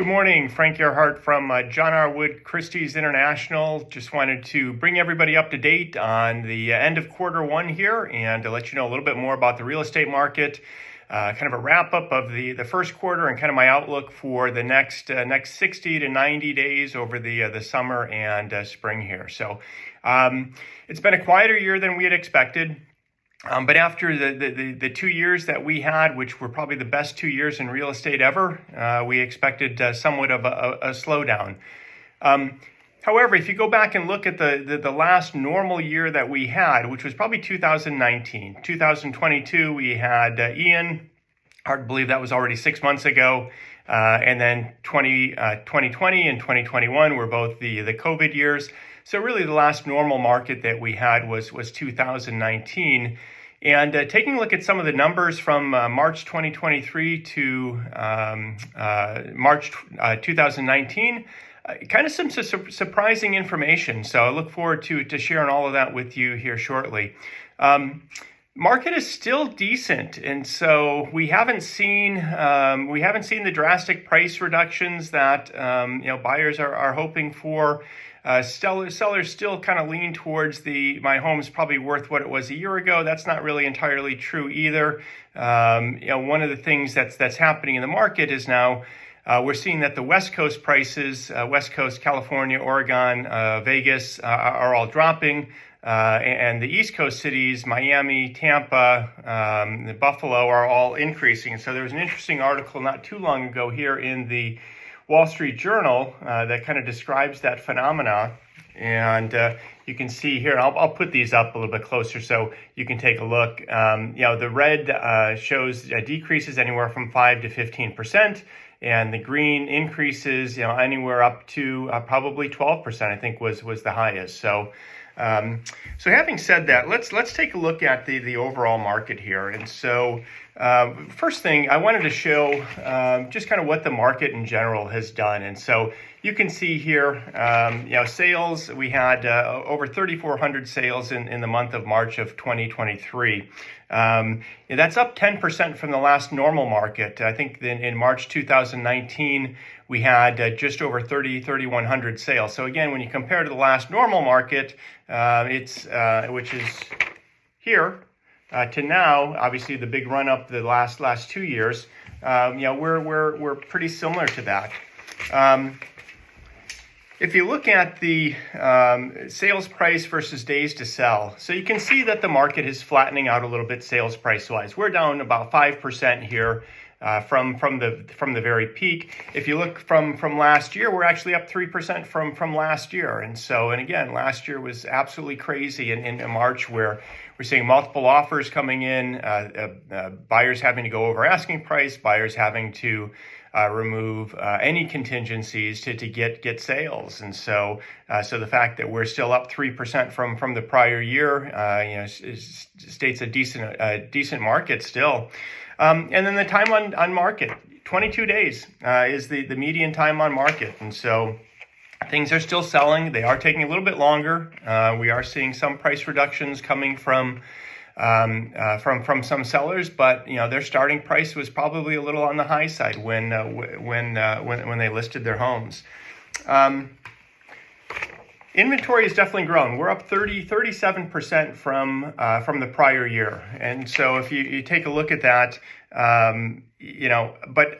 Good morning, Frank Ehrhardt from John R. Wood Christie's International. Just wanted to bring everybody up to date on the end of quarter one here and to let you know a little bit more about the real estate market, kind of a wrap up of the first quarter and kind of my outlook for the next 60 to 90 days over the summer and spring here. So it's been a quieter year than we had expected. But after the 2 years that we had, which were probably the best 2 years in real estate ever, we expected somewhat of a slowdown. However, if you go back and look at the last normal year that we had, which was probably 2019, 2022, we had Ian. Hard to believe that was already 6 months ago. And then 2020 and 2021 were both the COVID years. So really the last normal market that we had was 2019. And taking a look at some of the numbers from March 2023 to March 2019, kind of some surprising information. So I look forward to sharing all of that with you here shortly. Market is still decent, and so we haven't seen the drastic price reductions that buyers are hoping for. Sellers still kind of lean towards my home's probably worth what it was a year ago. That's not really entirely true either. One of the things that's happening in the market is now we're seeing that the West Coast prices, West Coast, California, Oregon, Vegas, are all dropping. And the East Coast cities, Miami, Tampa, Buffalo, are all increasing. So there was an interesting article not too long ago here in the Wall Street Journal that kind of describes that phenomena. And you can see here, I'll put these up a little bit closer so you can take a look. The red shows decreases anywhere from 5 to 15%. And the green increases, anywhere up to probably 12%, I think was the highest. So having said that, let's take a look at the overall market here. And so first thing I wanted to show just kind of what the market in general has done. And so you can see here, sales, we had over 3,400 sales in the month of March of 2023. That's up 10% from the last normal market. I think in March 2019, we had just over 3,100 sales. So again, when you compare to the last normal market, which is here, to now, obviously the big run up the last 2 years, we're pretty similar to that. If you look at the sales price versus days to sell, so you can see that the market is flattening out a little bit sales price wise. We're down about 5% here from the very peak. If you look from last year, we're actually up 3% from last year. And again, last year was absolutely crazy in March, where we're seeing multiple offers coming in, buyers having to go over asking price, buyers having to remove any contingencies to get sales. And so the fact that we're still up 3% from the prior year, states a decent market still. And then the time on market, 22 days is the median time on market. And so things are still selling. They are taking a little bit longer. We are seeing some price reductions coming from some sellers, but their starting price was probably a little on the high side when they listed their homes. Inventory has definitely grown. We're up 37% from the prior year, and so if you take a look at that, but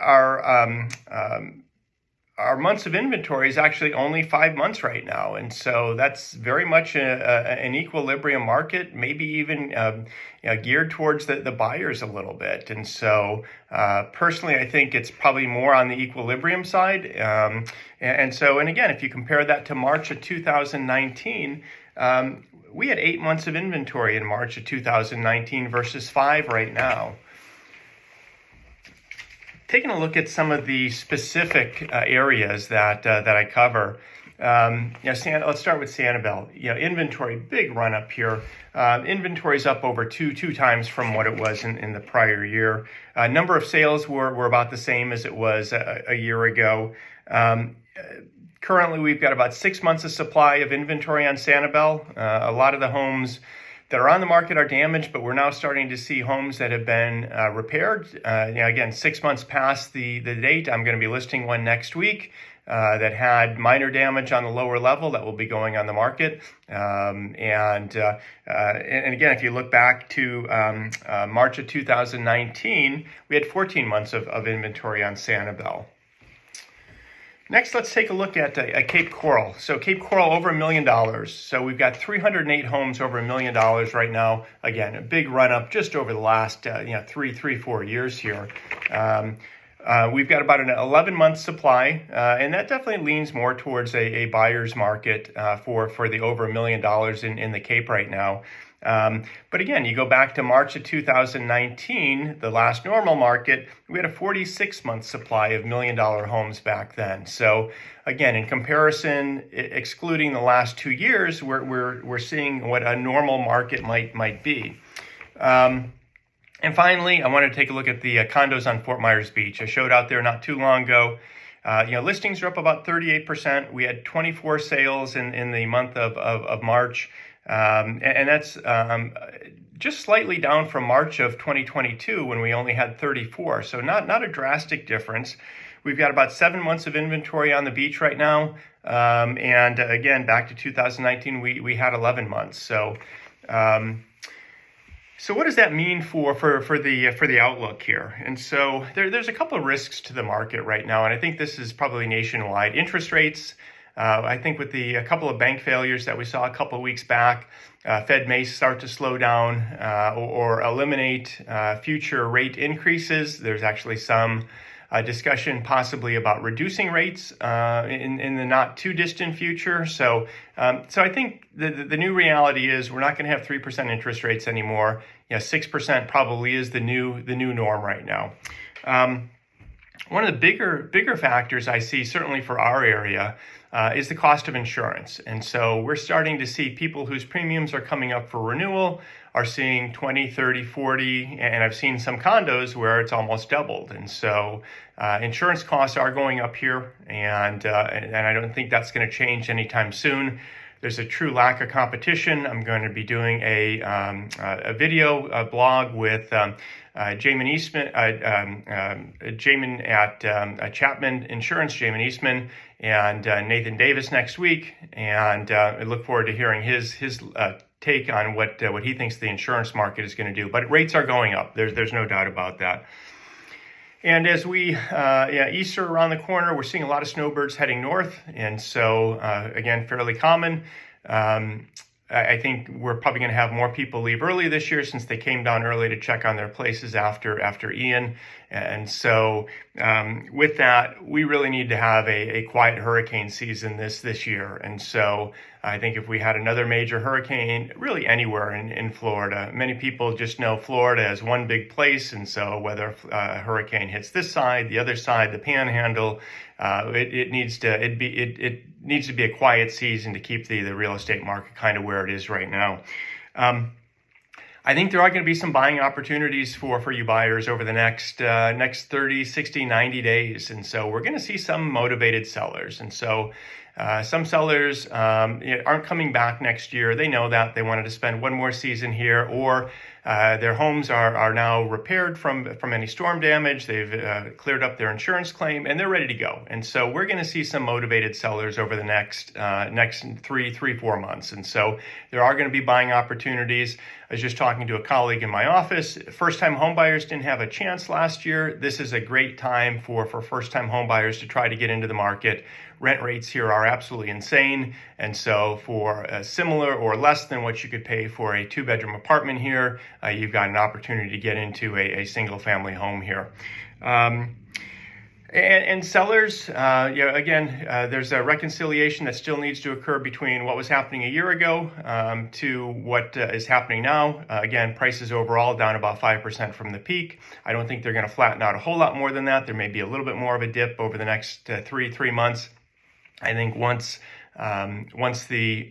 our months of inventory is actually only 5 months right now. And so that's very much an equilibrium market, maybe even geared towards the buyers a little bit. And so personally, I think it's probably more on the equilibrium side. And again, if you compare that to March of 2019, we had 8 months of inventory in March of 2019 versus 5 right now. Taking a look at some of the specific areas that I cover, let's start with Sanibel. Inventory, big run up here. Inventory's up over two times from what it was in the prior year. Number of sales were about the same as it was a year ago. Currently, we've got about 6 months of supply of inventory on Sanibel. A lot of the homes that are on the market are damaged, but we're now starting to see homes that have been repaired. Again, 6 months past the date. I'm going to be listing one next week that had minor damage on the lower level that will be going on the market. And again, if you look back to March of 2019, we had 14 months of inventory on Sanibel. Next, let's take a look at Cape Coral. So Cape Coral over $1 million. So we've got 308 homes over $1 million right now. Again, a big run up just over the last 4 years here. We've got about an 11-month supply, and that definitely leans more towards a buyer's market for the over $1 million in the Cape right now. But again, you go back to March of 2019, the last normal market, we had a 46-month supply of $1 million homes back then. So again, in comparison, excluding the last 2 years, we're seeing what a normal market might be. And finally, I want to take a look at the condos on Fort Myers Beach. I showed out there not too long ago. Listings are up about 38%. We had 24 sales in the month of March. And that's just slightly down from March of 2022 when we only had 34. So not a drastic difference. We've got about 7 months of inventory on the beach right now. And again, back to 2019, we had 11 months. So what does that mean for the outlook here? And so there's a couple of risks to the market right now, and I think this is probably nationwide. Interest rates. I think with a couple of bank failures that we saw a couple of weeks back, Fed may start to slow down or eliminate future rate increases. There's actually some discussion possibly about reducing rates in the not too distant future. So I think the new reality is we're not going to have 3% interest rates anymore. 6% probably is the new norm right now. One of the bigger factors I see, certainly for our area, is the cost of insurance. And so we're starting to see people whose premiums are coming up for renewal are seeing 20, 30, 40, and I've seen some condos where it's almost doubled. And so insurance costs are going up here, and I don't think that's going to change anytime soon. There's a true lack of competition. I'm going to be doing a video blog with Jamin Eastman, Jamin at Chapman Insurance, Jamin Eastman, and Nathan Davis next week. And I look forward to hearing his take on what he thinks the insurance market is going to do. But rates are going up. There's no doubt about that. And as Easter around the corner, we're seeing a lot of snowbirds heading north. And so, again, fairly common. I think we're probably going to have more people leave early this year since they came down early to check on their places after Ian. And so with that, we really need to have a quiet hurricane season this year. And so I think if we had another major hurricane, really anywhere in Florida, many people just know Florida as one big place. And so whether a hurricane hits this side, the other side, the panhandle, it needs to be a quiet season to keep the real estate market kind of where it is right now. I think there are going to be some buying opportunities for you buyers over the next 30, 60, 90 days. And so we're going to see some motivated sellers. And so some sellers aren't coming back next year. They know that they wanted to spend one more season here, or their homes are now repaired from any storm damage. They've cleared up their insurance claim and they're ready to go. And so we're going to see some motivated sellers over the next 4 months. And so there are going to be buying opportunities. I was just talking to a colleague in my office. First-time homebuyers didn't have a chance last year. This is a great time for first-time homebuyers to try to get into the market. Rent rates here are absolutely insane. And so for similar or less than what you could pay for a 2-bedroom apartment here, you've got an opportunity to get into a single-family home here. And sellers, again, there's a reconciliation that still needs to occur between what was happening a year ago to what is happening now. Again, prices overall down about 5% from the peak. I don't think they're going to flatten out a whole lot more than that. There may be a little bit more of a dip over the next three months. I think once the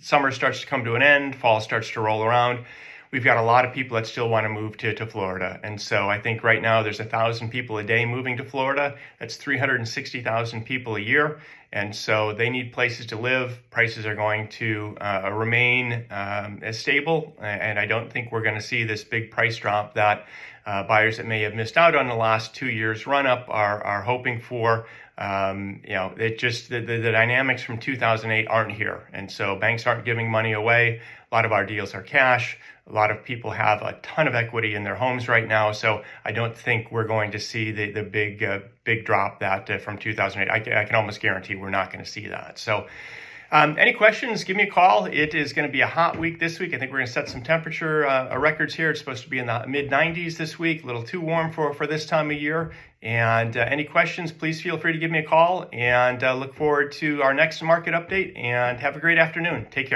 summer starts to come to an end, fall starts to roll around, we've got a lot of people that still want to move to Florida. And so I think right now there's 1,000 people a day moving to Florida. That's 360,000 people a year. And so they need places to live. Prices are going to remain as stable. And I don't think we're going to see this big price drop that buyers that may have missed out on the last 2 years run up are hoping for. It just the dynamics from 2008 aren't here. And so banks aren't giving money away. A lot of our deals are cash. A lot of people have a ton of equity in their homes right now. So I don't think we're going to see the big drop that from 2008. I can almost guarantee we're not going to see that. So any questions, give me a call. It is going to be a hot week this week. I think we're going to set some temperature records here. It's supposed to be in the mid 90s this week, a little too warm for this time of year. And any questions, please feel free to give me a call, and look forward to our next market update, and have a great afternoon. Take care.